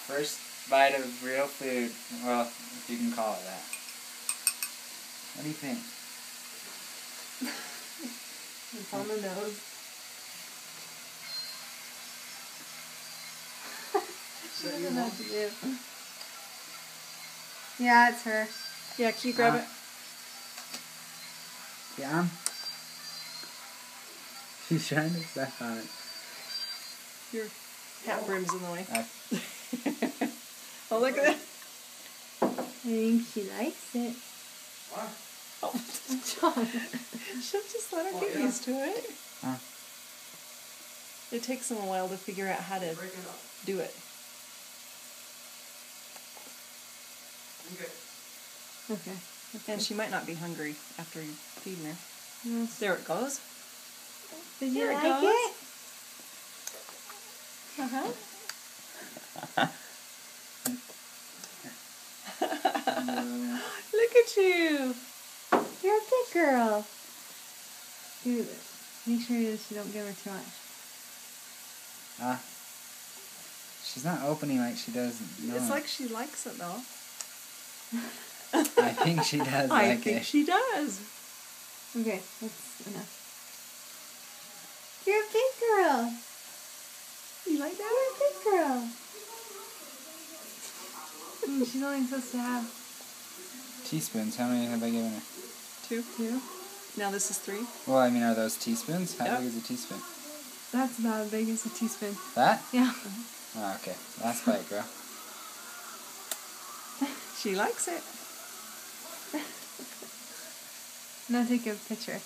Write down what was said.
First bite of real food. Well, if you can call it that. What do you think? It's on the nose. She doesn't know what to do. Yeah, it's her. Yeah, can you grab it? Yeah. She's trying to suck on it. Your hat brim's in the way. Okay. Oh, look at that. I think she likes it. What? Oh, John. She'll just let her get used to it. Huh. It takes them a while to figure out how to do it. Okay. And she might not be hungry after you feed her. Yes. There it goes. Did you There it like goes. it? Uh-huh. Look at you. You're a big girl. Dude, make sure you don't give her too much. She's not opening like she does. No. It's like she likes it, though. I think she does like it. I think she does. Okay, that's enough. You're a big girl. You like that? You're a big girl. She's only supposed to have Teaspoons. How many have I given her? 2. 2. Now this is 3. Well, I mean, are those teaspoons? How Yep. big is a teaspoon? That's about as big as a teaspoon. That? Yeah. Oh, okay. Last bite, girl. She likes it. Now take a picture.